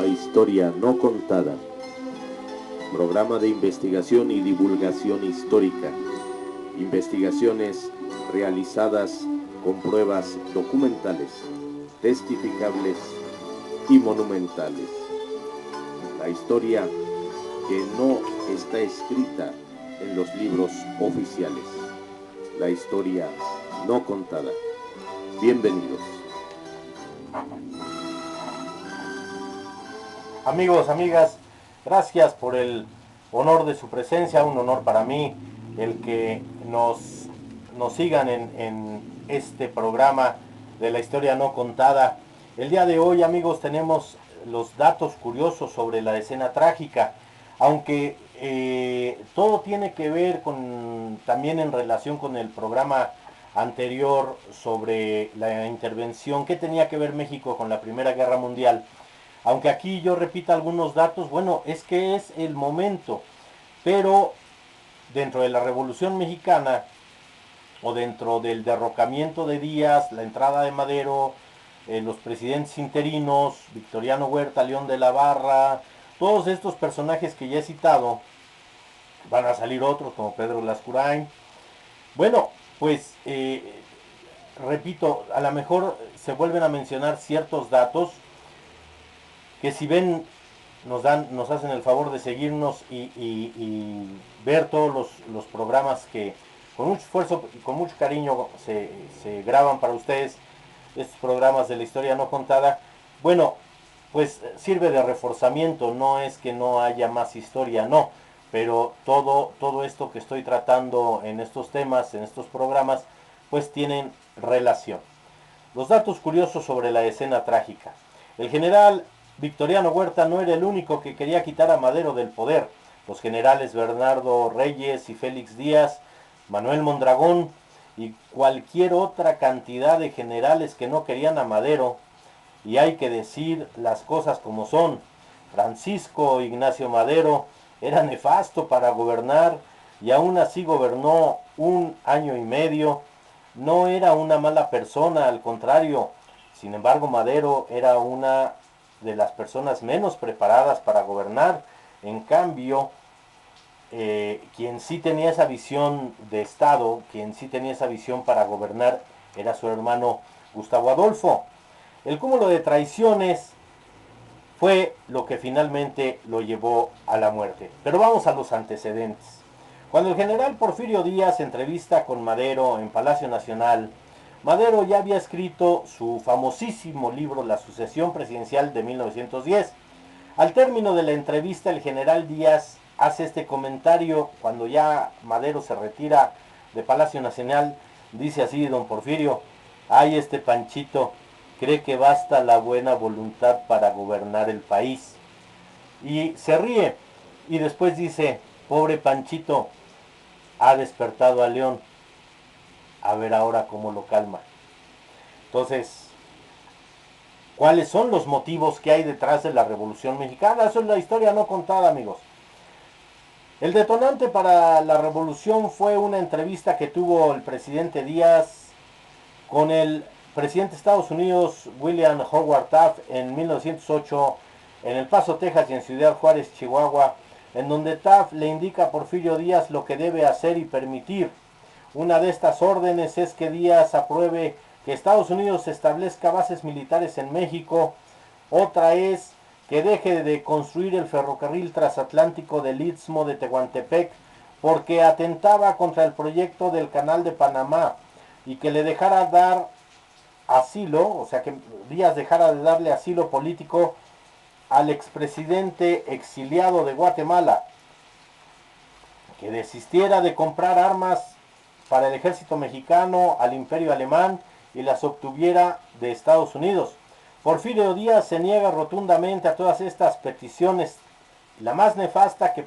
La historia no contada. Programa de investigación y divulgación histórica. Investigaciones realizadas con pruebas documentales, testificables y monumentales. La historia que no está escrita en los libros oficiales. La historia no contada. Bienvenidos. Amigos, amigas, gracias por el honor de su presencia, un honor para mí el que nos sigan en este programa de la historia no contada. El día de hoy, amigos, tenemos los datos curiosos sobre la escena trágica, aunque todo tiene que ver también en relación con el programa anterior sobre la intervención que tenía que ver México con la Primera Guerra Mundial. Aunque aquí yo repita algunos datos, bueno, es que es el momento, pero dentro de la Revolución Mexicana o dentro del derrocamiento de Díaz, la entrada de Madero, los presidentes interinos, Victoriano Huerta, León de la Barra, todos estos personajes que ya he citado, van a salir otros como Pedro Lascurain. Bueno, pues repito, a lo mejor se vuelven a mencionar ciertos datos que si ven nos hacen el favor de seguirnos y ver todos los programas que con mucho esfuerzo y con mucho cariño se graban para ustedes, estos programas de la historia no contada. Bueno, pues sirve de reforzamiento, no es que no haya más historia, no, pero todo esto que estoy tratando en estos temas, en estos programas, pues tienen relación. Los datos curiosos sobre la escena trágica. El general Victoriano Huerta no era el único que quería quitar a Madero del poder. Los generales Bernardo Reyes y Félix Díaz, Manuel Mondragón y cualquier otra cantidad de generales que no querían a Madero, y hay que decir las cosas como son. Francisco Ignacio Madero era nefasto para gobernar y aún así gobernó 1 año y medio. No era una mala persona, al contrario. Sin embargo, Madero era una de las personas menos preparadas para gobernar. En cambio, quien sí tenía esa visión de Estado, quien sí tenía esa visión para gobernar, era su hermano Gustavo Adolfo. El cúmulo de traiciones fue lo que finalmente lo llevó a la muerte. Pero vamos a los antecedentes. Cuando el general Porfirio Díaz entrevista con Madero en Palacio Nacional, Madero ya había escrito su famosísimo libro La sucesión presidencial de 1910. Al término de la entrevista, el general Díaz hace este comentario cuando ya Madero se retira de Palacio Nacional. Dice así don Porfirio: ay, este Panchito cree que basta la buena voluntad para gobernar el país. Y se ríe y después dice: pobre Panchito, ha despertado a León, a ver ahora cómo lo calma. Entonces, ¿cuáles son los motivos que hay detrás de la Revolución Mexicana? Eso es la historia no contada, amigos. El detonante para la revolución fue una entrevista que tuvo el presidente Díaz con el presidente de Estados Unidos, William Howard Taft, en 1908 en El Paso, Texas, y en Ciudad Juárez, Chihuahua, en donde Taft le indica a Porfirio Díaz lo que debe hacer y permitir. Una de estas órdenes es que Díaz apruebe que Estados Unidos establezca bases militares en México. Otra es que deje de construir el ferrocarril transatlántico del Istmo de Tehuantepec porque atentaba contra el proyecto del Canal de Panamá, y que le dejara dar asilo, o sea que Díaz dejara de darle asilo político al expresidente exiliado de Guatemala, que desistiera de comprar armas para el ejército mexicano al imperio alemán y las obtuviera de Estados Unidos. Porfirio Díaz se niega rotundamente a todas estas peticiones. La más nefasta que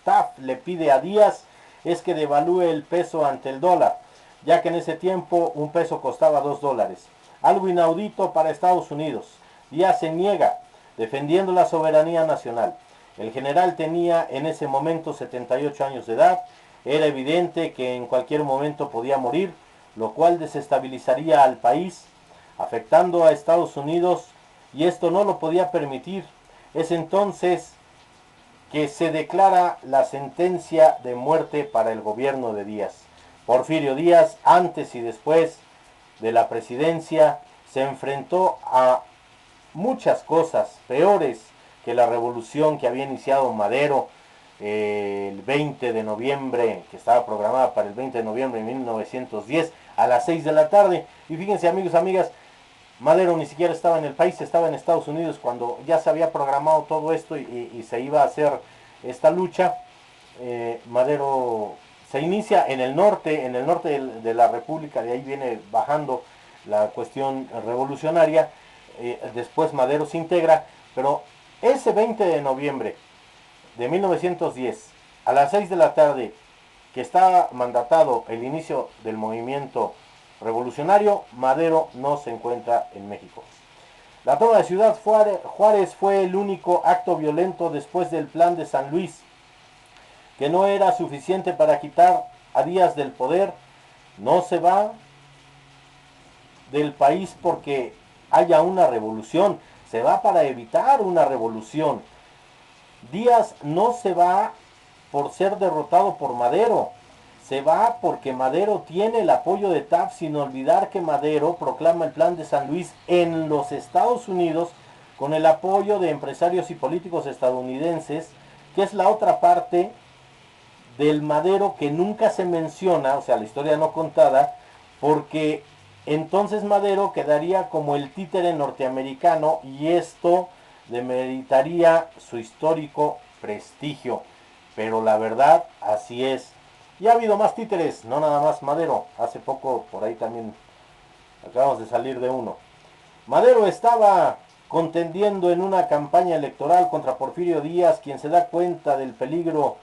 Taft le pide a Díaz es que devalúe el peso ante el dólar, ya que en ese tiempo un peso costaba $2, algo inaudito para Estados Unidos. Díaz se niega, defendiendo la soberanía nacional. El general tenía en ese momento 78 años de edad. Era evidente que en cualquier momento podía morir, lo cual desestabilizaría al país, afectando a Estados Unidos, y esto no lo podía permitir. Es entonces que se declara la sentencia de muerte para el gobierno de Díaz. Porfirio Díaz, antes y después de la presidencia, se enfrentó a muchas cosas peores que la revolución que había iniciado Madero el 20 de noviembre, que estaba programada para el 20 de noviembre de 1910 a las 6 de la tarde. Y fíjense, amigos, amigas, Madero ni siquiera estaba en el país, estaba en Estados Unidos cuando ya se había programado todo esto y se iba a hacer esta lucha. Madero se inicia en el norte de la República, de ahí viene bajando la cuestión revolucionaria. Después Madero se integra, pero ese 20 de noviembre de 1910 a las 6 de la tarde, que está mandatado el inicio del movimiento revolucionario, Madero no se encuentra en México. La toma de Ciudad Juárez fue el único acto violento después del Plan de San Luis, que no era suficiente para quitar a Díaz del poder. No se va del país porque haya una revolución, se va para evitar una revolución. Díaz no se va por ser derrotado por Madero, se va porque Madero tiene el apoyo de Taft, sin olvidar que Madero proclama el Plan de San Luis en los Estados Unidos con el apoyo de empresarios y políticos estadounidenses, que es la otra parte del Madero que nunca se menciona, o sea, la historia no contada, porque entonces Madero quedaría como el títere norteamericano y esto demeritaría su histórico prestigio. Pero la verdad, así es. Y ha habido más títeres, no nada más Madero. Hace poco por ahí también acabamos de salir de uno. Madero estaba contendiendo en una campaña electoral contra Porfirio Díaz, quien se da cuenta del peligro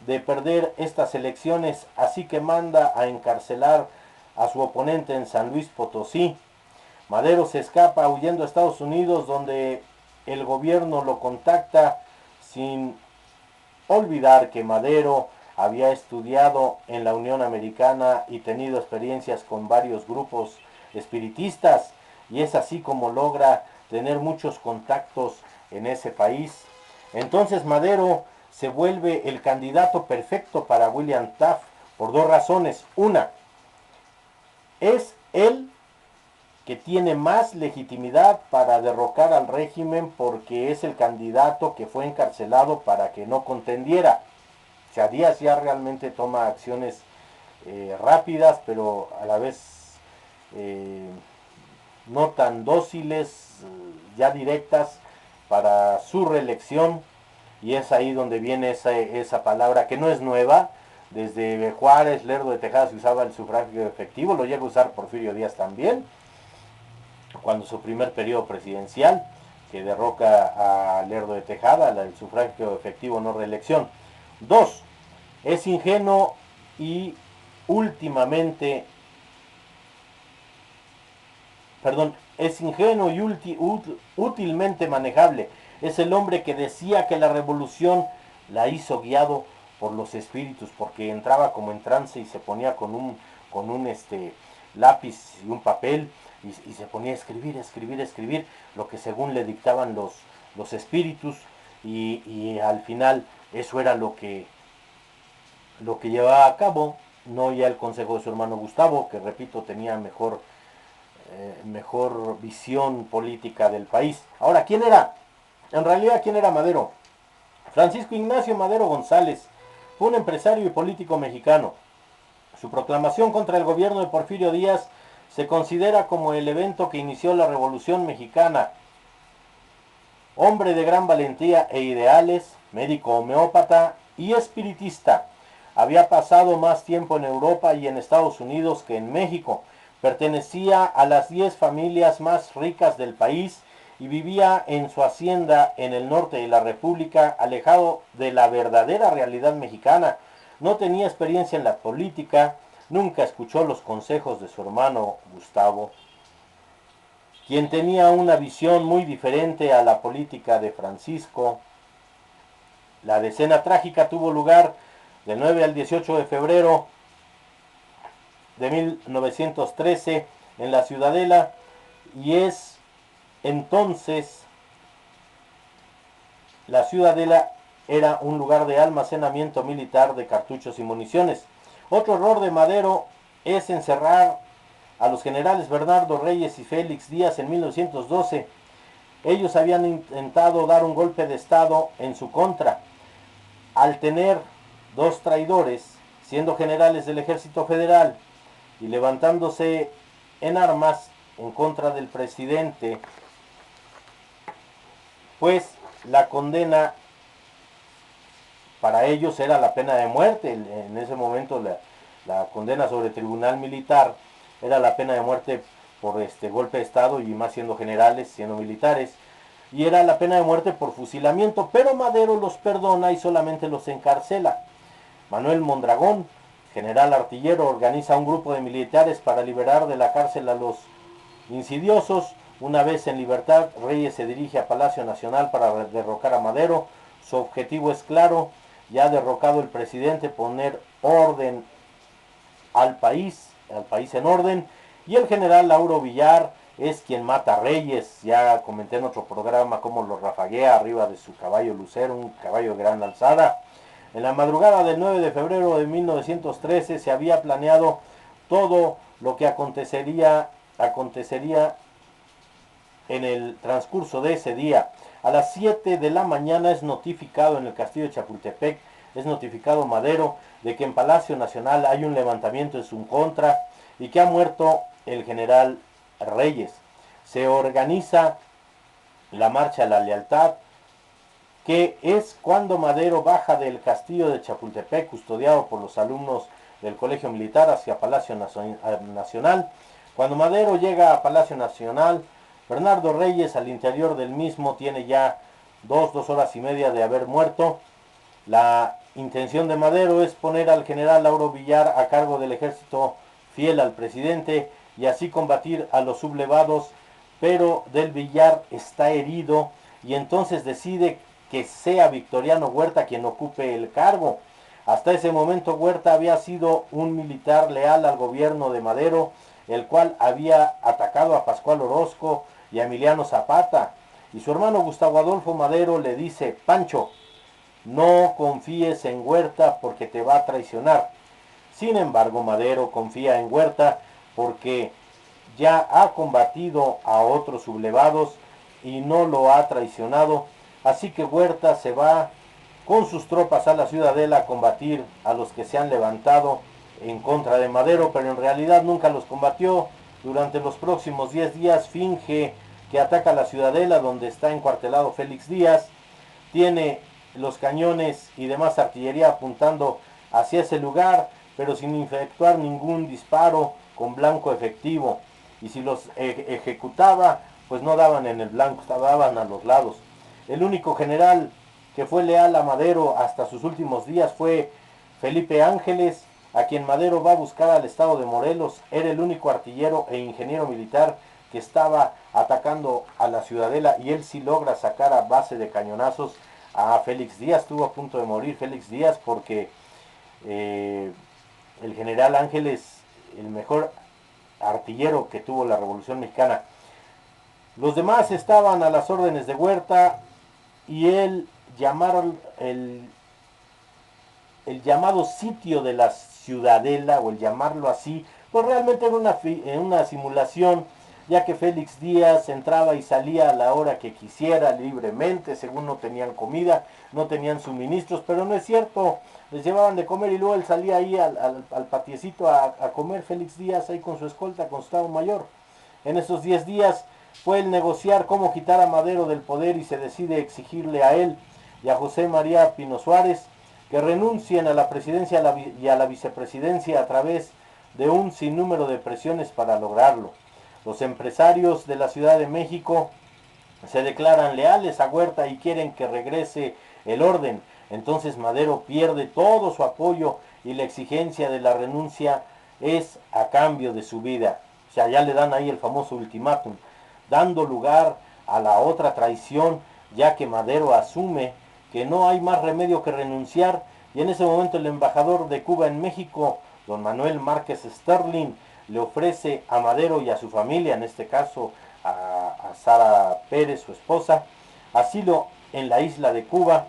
de perder estas elecciones, así que manda a encarcelar a su oponente en San Luis Potosí. Madero se escapa huyendo a Estados Unidos, donde el gobierno lo contacta, sin olvidar que Madero había estudiado en la Unión Americana y tenido experiencias con varios grupos espiritistas, y es así como logra tener muchos contactos en ese país. Entonces Madero se vuelve el candidato perfecto para William Taft por dos razones. Una, es él que tiene más legitimidad para derrocar al régimen porque es el candidato que fue encarcelado para que no contendiera. O sea, Díaz ya realmente toma acciones rápidas, pero a la vez no tan dóciles, ya directas para su reelección. Y es ahí donde viene esa palabra que no es nueva. Desde Juárez, Lerdo de Tejada se usaba el sufragio efectivo, lo llega a usar Porfirio Díaz también, cuando su primer periodo presidencial, que derroca a Lerdo de Tejada, el sufragio efectivo, no reelección. Dos, es ingenuo y últimamente, es ingenuo y útilmente manejable. Es el hombre que decía que la revolución la hizo guiado por los espíritus, porque entraba como en trance y se ponía con un lápiz y un papel y se ponía a escribir lo que según le dictaban los espíritus, y al final eso era lo que llevaba a cabo, no ya el consejo de su hermano Gustavo, que repito tenía mejor visión política del país. Ahora, ¿quién era? En realidad, ¿quién era Madero? Francisco Ignacio Madero González fue un empresario y político mexicano. Su proclamación contra el gobierno de Porfirio Díaz se considera como el evento que inició la Revolución Mexicana. Hombre de gran valentía e ideales, médico homeópata y espiritista, había pasado más tiempo en Europa y en Estados Unidos que en México. Pertenecía a las 10 familias más ricas del país y vivía en su hacienda en el norte de la República, alejado de la verdadera realidad mexicana. No tenía experiencia en la política, nunca escuchó los consejos de su hermano Gustavo, quien tenía una visión muy diferente a la política de Francisco. La decena trágica tuvo lugar del 9 al 18 de febrero de 1913 en la Ciudadela, y es entonces la ciudadela era un lugar de almacenamiento militar de cartuchos y municiones. Otro error de Madero es encerrar a los generales Bernardo Reyes y Félix Díaz en 1912. Ellos habían intentado dar un golpe de estado en su contra. Al tener dos traidores, siendo generales del ejército federal y levantándose en armas en contra del presidente, pues la condena para ellos era la pena de muerte. En ese momento la condena sobre tribunal militar era la pena de muerte por golpe de estado, y más siendo generales, siendo militares, y era la pena de muerte por fusilamiento, pero Madero los perdona y solamente los encarcela. Manuel Mondragón, general artillero, organiza un grupo de militares para liberar de la cárcel a los insidiosos. Una vez en libertad, Reyes se dirige a Palacio Nacional para derrocar a Madero. Su objetivo es claro: ya derrocado el presidente, poner orden al país en orden, y el general Lauro Villar es quien mata a Reyes. Ya comenté en otro programa cómo lo rafaguea arriba de su caballo lucero, un caballo de gran alzada. En la madrugada del 9 de febrero de 1913 se había planeado todo lo que acontecería en el transcurso de ese día. A las 7 de la mañana es notificado en el castillo de Chapultepec, es notificado Madero de que en Palacio Nacional hay un levantamiento en su contra y que ha muerto el general Reyes. Se organiza la Marcha a la Lealtad, que es cuando Madero baja del castillo de Chapultepec, custodiado por los alumnos del Colegio Militar, hacia Palacio Nacional. Cuando Madero llega a Palacio Nacional, Bernardo Reyes, al interior del mismo, tiene ya dos horas y media de haber muerto. La intención de Madero es poner al general Lauro Villar a cargo del ejército fiel al presidente y así combatir a los sublevados, pero del Villar está herido y entonces decide que sea Victoriano Huerta quien ocupe el cargo. Hasta ese momento Huerta había sido un militar leal al gobierno de Madero, el cual había atacado a Pascual Orozco y a Emiliano Zapata, y su hermano Gustavo Adolfo Madero le dice: Pancho, no confíes en Huerta porque te va a traicionar. Sin embargo, Madero confía en Huerta porque ya ha combatido a otros sublevados y no lo ha traicionado. Así que Huerta se va con sus tropas a la ciudadela a combatir a los que se han levantado en contra de Madero, pero en realidad nunca los combatió. Durante los próximos 10 días finge que ataca la ciudadela donde está encuartelado Félix Díaz. Tiene los cañones y demás artillería apuntando hacia ese lugar, pero sin efectuar ningún disparo con blanco efectivo. Y si los ejecutaba, pues no daban en el blanco, daban a los lados. El único general que fue leal a Madero hasta sus últimos días fue Felipe Ángeles, a quien Madero va a buscar al estado de Morelos. Era el único artillero e ingeniero militar que estaba atacando a la ciudadela, y él sí logra sacar a base de cañonazos a Félix Díaz. Estuvo a punto de morir Félix Díaz porque el general Ángeles, el mejor artillero que tuvo la Revolución Mexicana. Los demás estaban a las órdenes de Huerta, y él llamaron el llamado sitio de la ciudadela, o el llamarlo así, pues realmente era una simulación, ya que Félix Díaz entraba y salía a la hora que quisiera libremente, según no tenían comida, no tenían suministros, pero no es cierto, les llevaban de comer y luego él salía ahí al patiecito a comer. Félix Díaz ahí con su escolta, con su Estado Mayor. En esos 10 días fue el negociar cómo quitar a Madero del poder, y se decide exigirle a él y a José María Pino Suárez que renuncien a la presidencia y a la vicepresidencia a través de un sinnúmero de presiones para lograrlo. Los empresarios de la Ciudad de México se declaran leales a Huerta y quieren que regrese el orden. Entonces Madero pierde todo su apoyo y la exigencia de la renuncia es a cambio de su vida. O sea, ya le dan ahí el famoso ultimátum, dando lugar a la otra traición, ya que Madero asume que no hay más remedio que renunciar, y en ese momento el embajador de Cuba en México, don Manuel Márquez Sterling, le ofrece a Madero y a su familia, en este caso a Sara Pérez, su esposa, asilo en la isla de Cuba,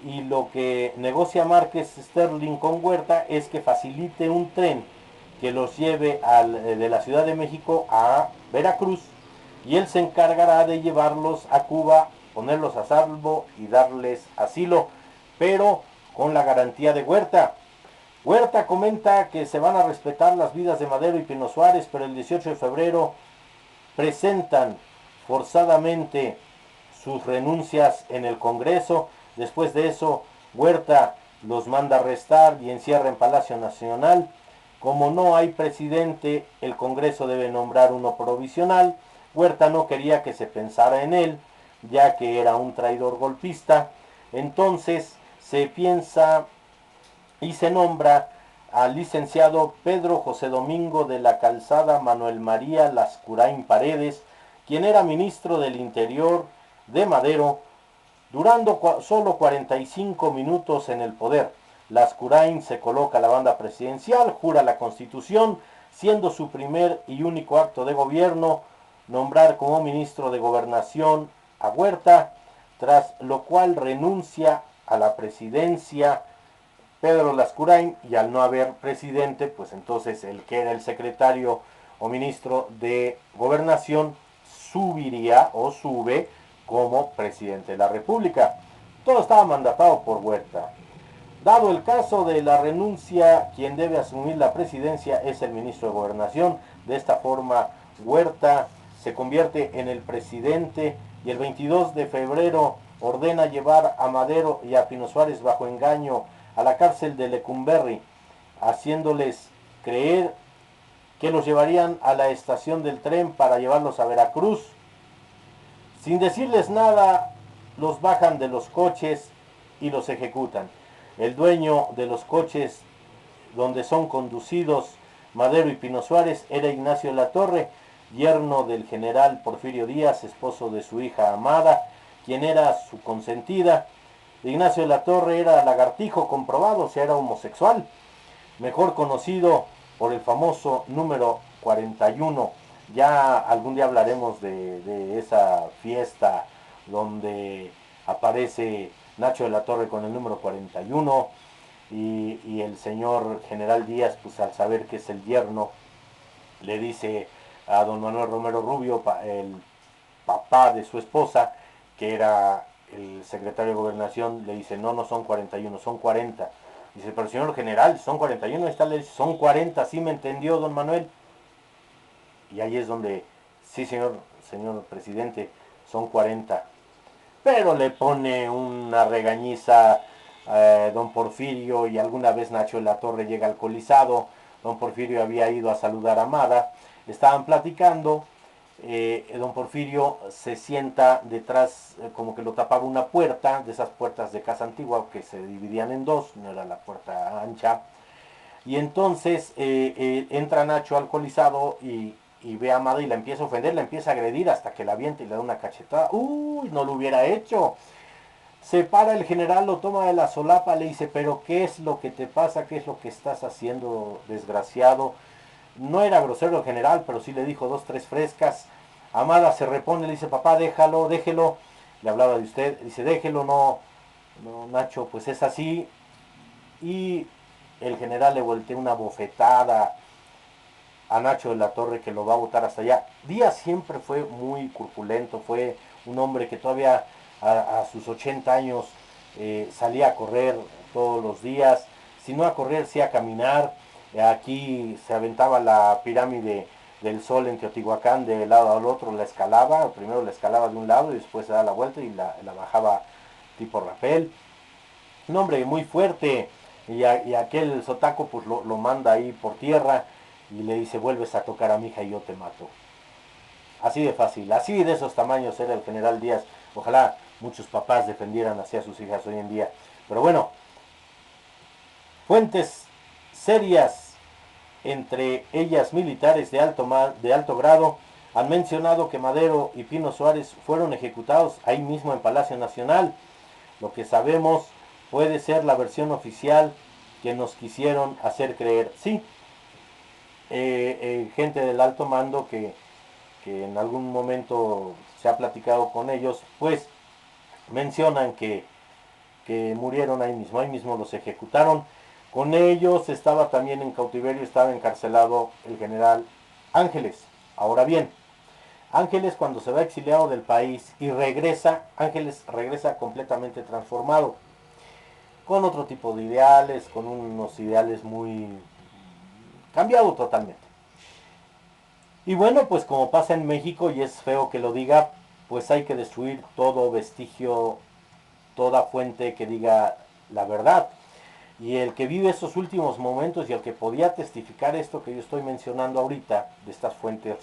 y lo que negocia Márquez Sterling con Huerta es que facilite un tren que los lleve de la Ciudad de México a Veracruz, y él se encargará de llevarlos a Cuba, ponerlos a salvo y darles asilo, pero con la garantía de Huerta. Huerta comenta que se van a respetar las vidas de Madero y Pino Suárez, pero el 18 de febrero presentan forzadamente sus renuncias en el Congreso. Después de eso, Huerta los manda arrestar y encierra en Palacio Nacional. Como no hay presidente, el Congreso debe nombrar uno provisional. Huerta no quería que se pensara en él, ya que era un traidor golpista. Entonces se piensa y se nombra al licenciado Pedro José Domingo de la Calzada Manuel María Lascurain Paredes, quien era ministro del Interior de Madero, durando solo 45 minutos en el poder. Lascurain se coloca a la banda presidencial, jura la Constitución, siendo su primer y único acto de gobierno nombrar como ministro de Gobernación a Huerta, tras lo cual renuncia a la presidencia Pedro Lascurain, y al no haber presidente, pues entonces el que era el secretario o ministro de Gobernación subiría o sube como presidente de la República. Todo estaba mandatado por Huerta. Dado el caso de la renuncia, quien debe asumir la presidencia es el ministro de Gobernación. De esta forma, Huerta se convierte en el presidente, y el 22 de febrero ordena llevar a Madero y a Pino Suárez bajo engaño a la cárcel de Lecumberri, haciéndoles creer que los llevarían a la estación del tren para llevarlos a Veracruz. Sin decirles nada, los bajan de los coches y los ejecutan. El dueño de los coches donde son conducidos Madero y Pino Suárez era Ignacio Latorre, yerno del general Porfirio Díaz, esposo de su hija Amada, quien era su consentida. Ignacio Latorre era lagartijo comprobado, o sea, era homosexual, mejor conocido por el famoso número 41. Ya algún día hablaremos de esa fiesta donde aparece Nacho de la Torre con el número 41, y el señor general Díaz, pues al saber que es el yerno, le dice a don Manuel Romero Rubio, el papá de su esposa, que era el secretario de Gobernación, le dice: no, no son 41, son 40. Dice: pero señor general, son 41. Esta le dice: son 40, ¿sí me entendió, don Manuel? Y ahí es donde: sí, señor presidente, son 40. Pero le pone una regañiza don Porfirio, y alguna vez Nacho de la Torre llega alcoholizado. Don Porfirio había ido a saludar a Amada, estaban platicando. Don Porfirio se sienta detrás, como que lo tapaba una puerta, de esas puertas de casa antigua que se dividían en dos, no era la puerta ancha. Y entonces entra Nacho alcoholizado y ve a Amada y la empieza a ofender, la empieza a agredir hasta que la avienta y le da una cachetada. ¡Uy! No lo hubiera hecho. Se para el general, lo toma de la solapa, le dice: pero ¿qué es lo que te pasa? ¿Qué es lo que estás haciendo, desgraciado? No era grosero el general, pero sí le dijo 2, 3 frescas. Amada se repone, le dice: papá, déjelo. Le hablaba de usted, dice: déjelo, no, Nacho, pues es así. Y el general le voltea una bofetada a Nacho de la Torre, que lo va a botar hasta allá. Díaz siempre fue muy corpulento, fue un hombre que todavía a sus 80 años salía a correr todos los días, si no a correr, sí a caminar. Aquí se aventaba la pirámide del Sol en Teotihuacán de lado al otro, la escalaba, primero la escalaba de un lado y después se da la vuelta y la bajaba tipo rapel. Un hombre muy fuerte, y aquel sotaco pues lo manda ahí por tierra y le dice: vuelves a tocar a mi hija y yo te mato. Así de fácil, así de esos tamaños era el general Díaz. Ojalá muchos papás defendieran así a sus hijas hoy en día. Pero bueno, fuentes serias, entre ellas militares de alto grado, han mencionado que Madero y Pino Suárez fueron ejecutados ahí mismo en Palacio Nacional. Lo que sabemos puede ser la versión oficial que nos quisieron hacer creer. Sí, gente del alto mando que en algún momento se ha platicado con ellos, pues mencionan que murieron ahí mismo los ejecutaron. Con ellos estaba también en cautiverio, estaba encarcelado el general Ángeles. Ahora bien, Ángeles, cuando se va exiliado del país y regresa, Ángeles regresa completamente transformado, con otro tipo de ideales, con unos ideales muy cambiado totalmente. Y bueno, pues como pasa en México, y es feo que lo diga, pues hay que destruir todo vestigio, toda fuente que diga la verdad. Y el que vive esos últimos momentos y el que podía testificar esto que yo estoy mencionando ahorita, de estas fuentes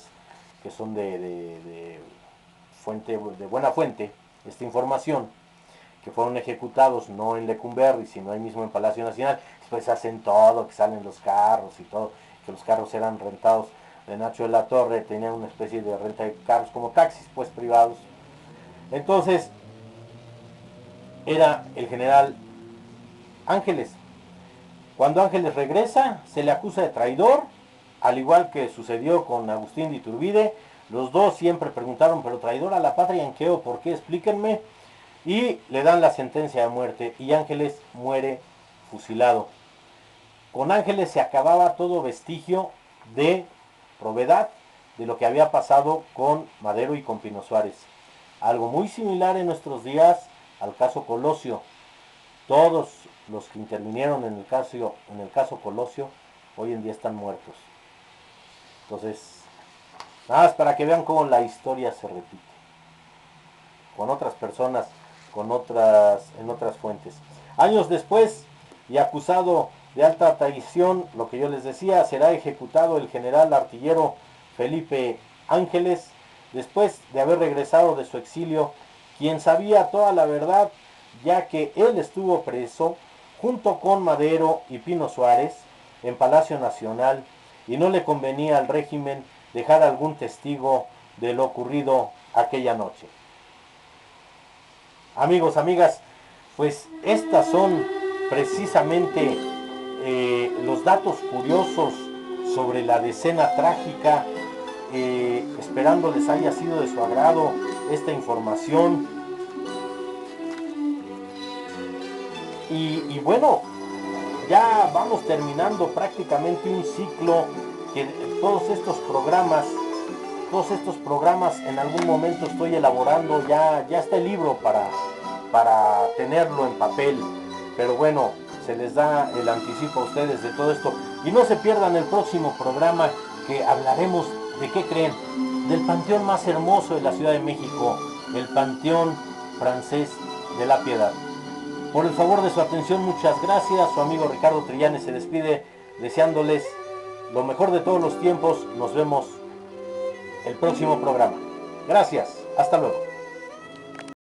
que son de buena fuente, esta información, que fueron ejecutados no en Lecumberri, sino ahí mismo en Palacio Nacional, después hacen todo, que salen los carros y todo, que los carros eran rentados de Nacho de la Torre, tenían una especie de renta de carros como taxis, pues privados. Entonces, era el general Ángeles. Cuando Ángeles regresa, se le acusa de traidor, al igual que sucedió con Agustín de Iturbide. Los dos siempre preguntaron, pero traidor a la patria en qué o por qué, explíquenme. Y le dan la sentencia de muerte y Ángeles muere fusilado. Con Ángeles se acababa todo vestigio de probidad de lo que había pasado con Madero y con Pino Suárez. Algo muy similar en nuestros días al caso Colosio. Todos los que intervinieron en el caso Colosio hoy en día están muertos. Entonces, nada más para que vean cómo la historia se repite. Con otras personas, en otras fuentes. Años después, y acusado de alta traición, lo que yo les decía, será ejecutado el general artillero Felipe Ángeles, después de haber regresado de su exilio, quien sabía toda la verdad, ya que él estuvo preso junto con Madero y Pino Suárez en Palacio Nacional y no le convenía al régimen dejar algún testigo de lo ocurrido aquella noche. Amigos, amigas, pues estas son precisamente los datos curiosos sobre la decena trágica, esperando les haya sido de su agrado esta información. Y bueno, ya vamos terminando prácticamente un ciclo que todos estos programas en algún momento estoy elaborando, ya está el libro para tenerlo en papel, pero bueno, se les da el anticipo a ustedes de todo esto. Y no se pierdan el próximo programa, que hablaremos de qué creen, del panteón más hermoso de la Ciudad de México, el Panteón Francés de la Piedad. Por el favor de su atención, muchas gracias. Su amigo Ricardo Trillanes se despide deseándoles lo mejor de todos los tiempos. Nos vemos el próximo programa. Gracias, hasta luego.